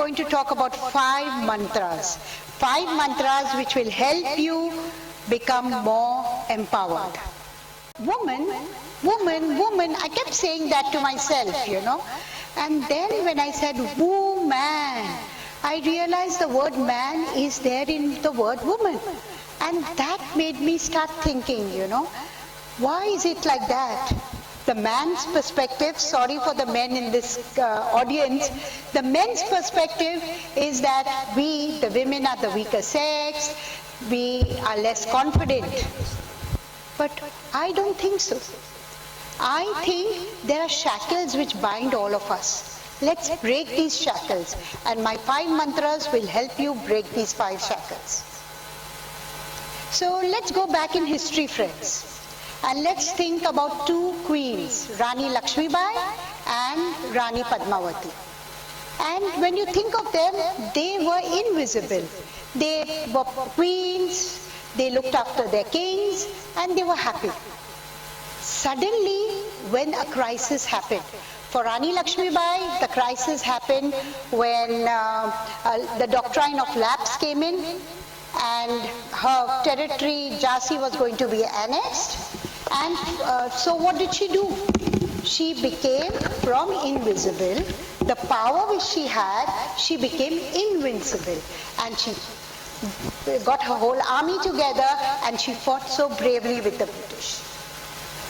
going to talk about 5 mantras. 5 mantras which will help you become more empowered. Woman, woman, woman, I kept saying that to myself, you know. And then when I said woman, I realized the word man is there in the word woman. And that made me start thinking, you know, why is it like that? The man's perspective, sorry for the men in this audience, the men's perspective is that we, the women, are the weaker sex, we are less confident. But I don't think so. I think there are shackles which bind all of us. Let's break these shackles, and my 5 mantras will help you break these 5 shackles. So let's go back in history, friends. And let's think about 2 queens, Rani Lakshmibai and Rani Padmavati. And when you think of them, they were invisible. They were queens, they looked after their kings, and they were happy. Suddenly, when a crisis happened, for Rani Lakshmibai, the crisis happened when the doctrine of lapse came in, and her territory, Jhansi, was going to be annexed. And so what did she do? She became from invisible, the power which she had, she became invincible. And she got her whole army together and she fought so bravely with the British.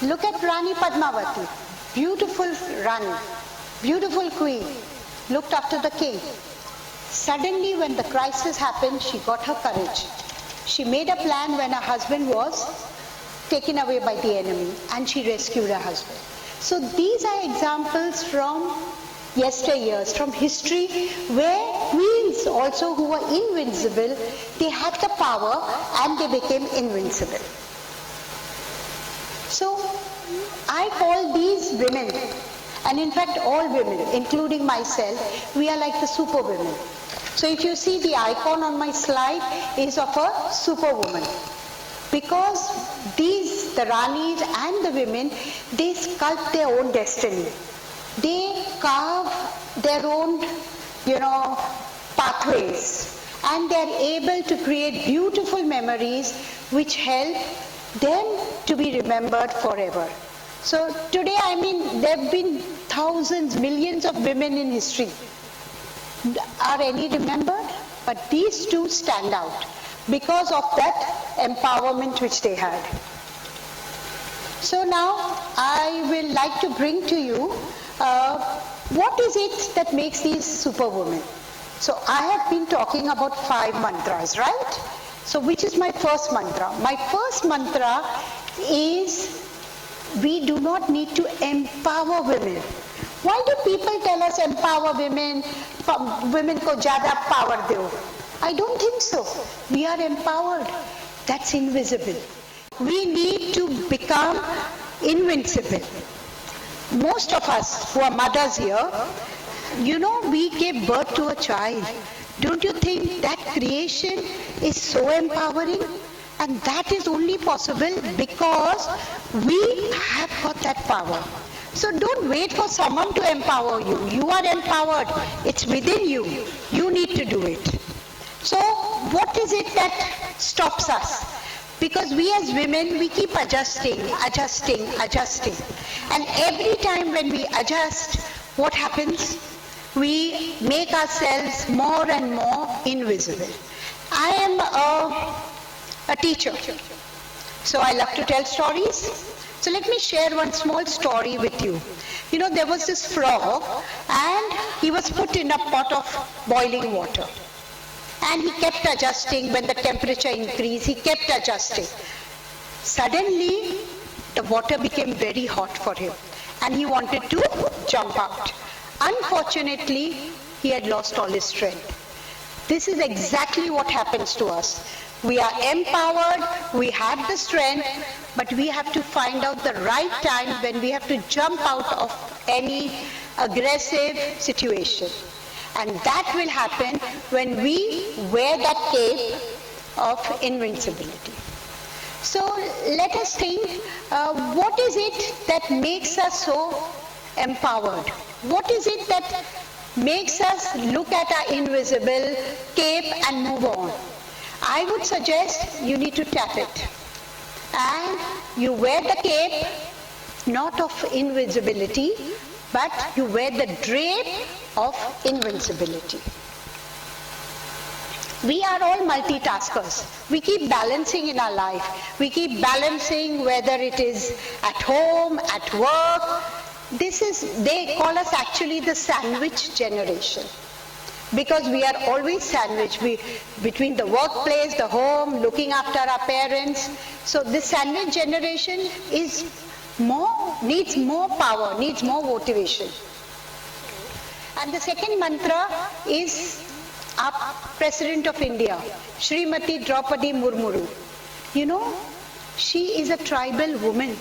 Look at Rani Padmavati, beautiful Rani, beautiful queen, looked after the king. Suddenly when the crisis happened, she got her courage. She made a plan when her husband was taken away by the enemy, and she rescued her husband. So these are examples from yesteryears, from history, where queens also who were invincible, they had the power and they became invincible. So I call these women, and in fact all women, including myself, we are like the super women. So if you see the icon on my slide is of a superwoman. Because these, the Ranis and the women, they sculpt their own destiny. They carve their own, you know, pathways. And they're able to create beautiful memories which help them to be remembered forever. So today, I mean, there have been thousands, millions of women in history. Are any remembered? But these 2 stand out because of that empowerment which they had. So now I will like to bring to you what is it that makes these superwomen. So I have been talking about 5 mantras, right? So which is my first mantra? My first mantra is we do not need to empower women. Why do people tell us empower women, women ko jada power deo? I don't think so. We are empowered. That's invisible. We need to become invincible. Most of us who are mothers here, you know, we gave birth to a child. Don't you think that creation is so empowering? And that is only possible because we have got that power. So don't wait for someone to empower you. You are empowered. It's within you. You need to do it. So what is it that stops us? Because we as women, we keep adjusting. And every time when we adjust, what happens? We make ourselves more and more invisible. I am a teacher, so I love to tell stories. So let me share one small story with you. You know, there was this frog and he was put in a pot of boiling water. And he kept adjusting. When the temperature increased, he kept adjusting. Suddenly, the water became very hot for him and he wanted to jump out. Unfortunately, he had lost all his strength. This is exactly what happens to us. We are empowered, we have the strength, but we have to find out the right time when we have to jump out of any aggressive situation. And that will happen when we wear that cape of invincibility. So let us think, what is it that makes us so empowered? What is it that makes us look at our invisible cape and move on. I would suggest you need to tap it. And you wear the cape, not of invisibility, but you wear the drape of invincibility. We are all multitaskers. We keep balancing in our life. We keep balancing whether it is at home, at work. They call us actually the sandwich generation. Because we are always sandwiched between the workplace, the home, looking after our parents. So this sandwich generation needs more power, needs more motivation. And the second mantra is our President of India, Srimati Draupadi Murmuru. You know, she is a tribal woman.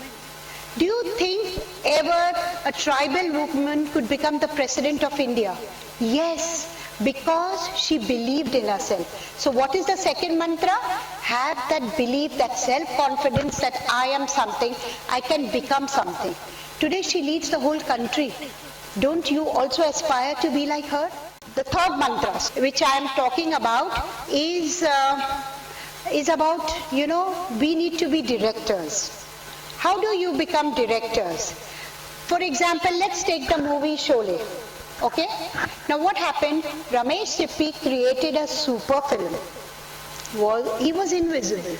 Do you think ever a tribal woman could become the President of India? Yes, because she believed in herself. So what is the second mantra? Have that belief, that self-confidence that I am something, I can become something. Today she leads the whole country. Don't you also aspire to be like her? The third mantra, which I am talking about, is about, we need to be directors. How do you become directors? For example, let's take the movie Sholay. Okay? Now what happened? Ramesh Sippy created a super film. He was invisible,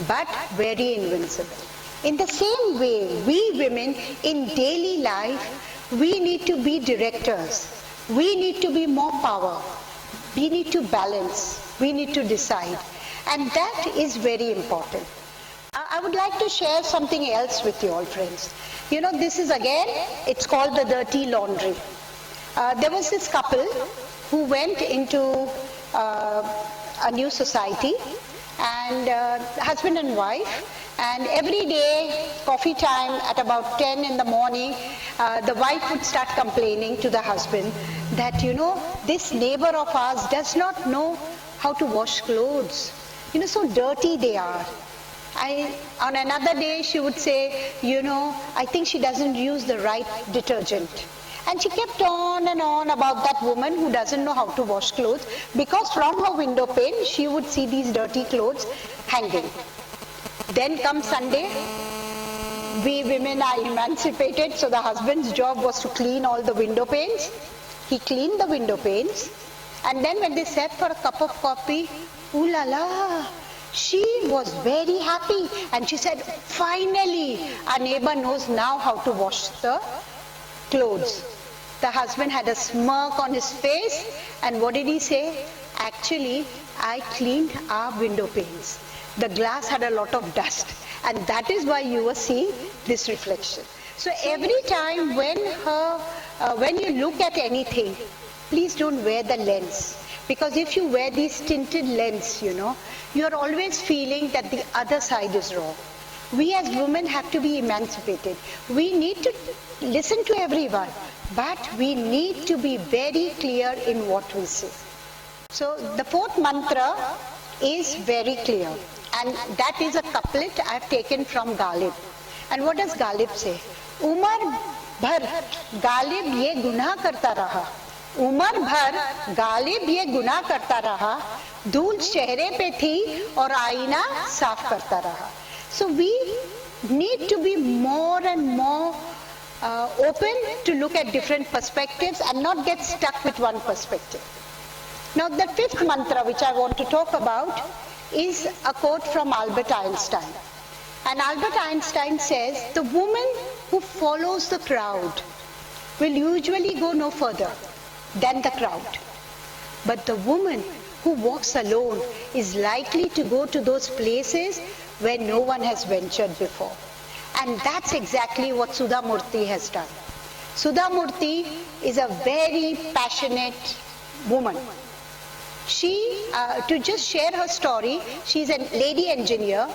but very invincible. In the same way, we women in daily life, we need to be directors. We need to be more power. We need to balance. We need to decide. And that is very important. I would like to share something else with you all, friends. This is again, it's called the dirty laundry. There was this couple who went into a new society, and husband and wife, and every day, coffee time at about 10 in the morning, the wife would start complaining to the husband that, this neighbor of ours does not know how to wash clothes. So dirty they are. On another day, she would say, I think she doesn't use the right detergent. And she kept on and on about that woman who doesn't know how to wash clothes, because from her window pane, she would see these dirty clothes hanging. Then comes Sunday, we women are emancipated, so the husband's job was to clean all the window panes. He cleaned the window panes, and then when they sat for a cup of coffee, ooh la la, she was very happy, and she said, finally, our neighbor knows now how to wash the clothes. The husband had a smirk on his face, and what did he say? Actually, I cleaned our window panes. The glass had a lot of dust, and that is why you were seeing this reflection. So every time when you look at anything, please don't wear the lens. Because if you wear these tinted lens, you are always feeling that the other side is wrong. We as women have to be emancipated. We need to listen to everyone, but we need to be very clear in what we say. So the fourth mantra is very clear, and that is a couplet I have taken from Ghalib. And what does Ghalib say? Umar bhar Ghalib ye gunah karta raha. Umar bhar Ghalib ye gunah karta raha. Dhool chehre pe thi aur aina saaf karta raha. So we need to be more and more open to look at different perspectives and not get stuck with one perspective. Now the fifth mantra which I want to talk about is a quote from Albert Einstein. And Albert Einstein says, the woman who follows the crowd will usually go no further than the crowd. But the woman who walks alone is likely to go to those places where no one has ventured before. And that's exactly what Sudha Murthy has done. Sudha Murthy is a very passionate woman. She, to just share her story, she's a lady engineer,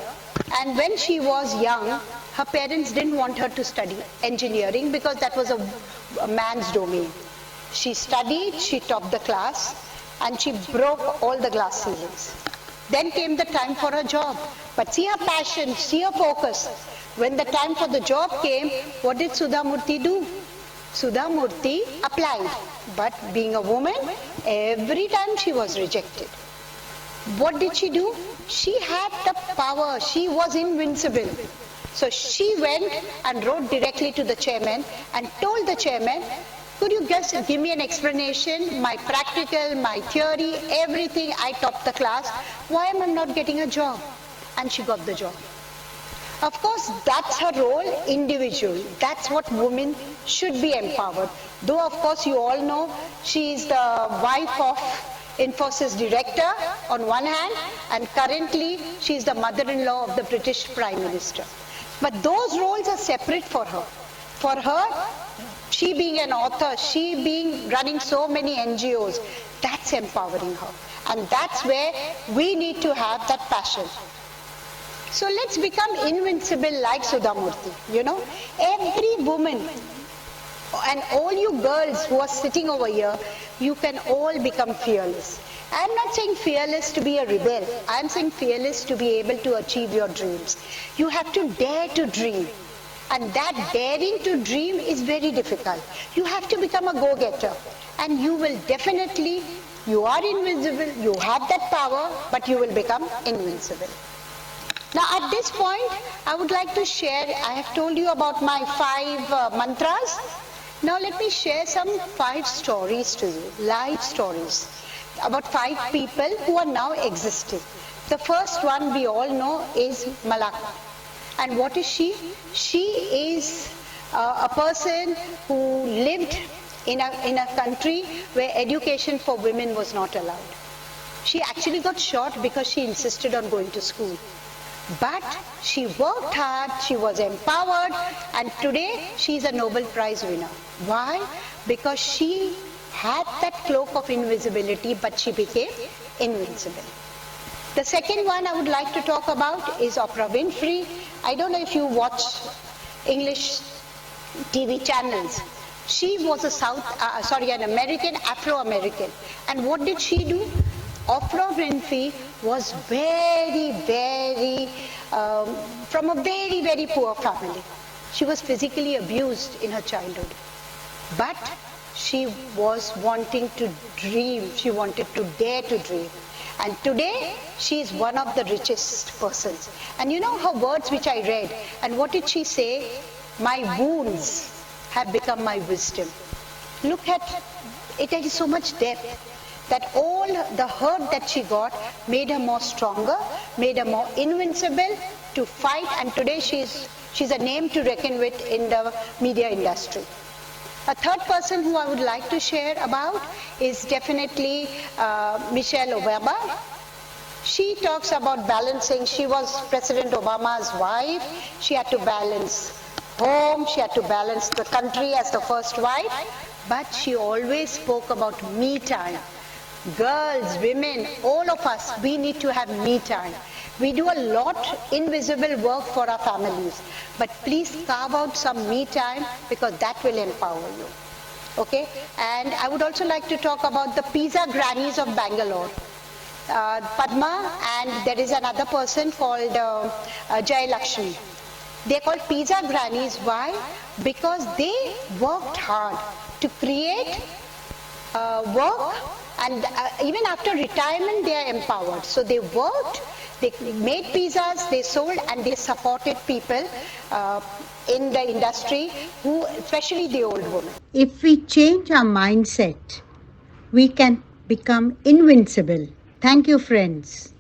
and when she was young, her parents didn't want her to study engineering because that was a man's domain. She studied, she topped the class, and she broke all the glass ceilings. Then came the time for her job. But see her passion, see her focus. When the time for the job came, what did Sudha Murthy do? Sudha Murthy applied, but being a woman, every time she was rejected. What did she do? She had the power. She was invincible. So she went and wrote directly to the chairman and told the chairman, could you just give me an explanation, my practical, my theory, everything, I topped the class. Why am I not getting a job? And she got the job. Of course, that's her role, individual. That's what women should be empowered. Though, of course, you all know she is the wife of Infosys director on one hand, and currently she is the mother-in-law of the British Prime Minister. But those roles are separate for her. For her, she being an author, she being running so many NGOs, that's empowering her. And that's where we need to have that passion. So let's become invincible like Sudha Murthy. You know, every woman and all you girls who are sitting over here, you can all become fearless. I'm not saying fearless to be a rebel. I'm saying fearless to be able to achieve your dreams. You have to dare to dream. And that daring to dream is very difficult. You have to become a go-getter. And you will definitely, you are invincible, you have that power, but you will become invincible. Now at this point, I would like to share, I have told you about my 5 mantras. Now let me share some 5 stories to you, life stories, about 5 people who are now existing. The first one we all know is Malaka. And what is she? She is a person who lived in a country where education for women was not allowed. She actually got shot because she insisted on going to school. But she worked hard, she was empowered, and today she is a Nobel Prize winner. Why? Because she had that cloak of invisibility, but she became invincible. The second one I would like to talk about is Oprah Winfrey. I don't know if you watch English TV channels. She was an American, Afro-American. And what did she do? Oprah Winfrey was from a very, very poor family. She was physically abused in her childhood. But she was wanting to dream. She wanted to dare to dream. And today, she is one of the richest persons. And you know her words which I read. And what did she say? My wounds have become my wisdom. Look at it, there is so much depth. That all the hurt that she got made her more stronger, made her more invincible to fight, and today she's a name to reckon with in the media industry. A third person who I would like to share about is definitely Michelle Obama. She talks about balancing. She was President Obama's wife. She had to balance home, she had to balance the country as the first wife, but she always spoke about me time. Girls, women, all of us, we need to have me time. We do a lot invisible work for our families, but please carve out some me time because that will empower you. Okay? And I would also like to talk about the pizza grannies of Bangalore. Padma, and there is another person called Jay Lakshmi. They're called pizza grannies. Why? Because they worked hard to create work, and even after retirement they are empowered. So they worked, they made pizzas, they sold, and they supported people in the industry, especially the old women. If we change our mindset, we can become invincible. Thank you, friends.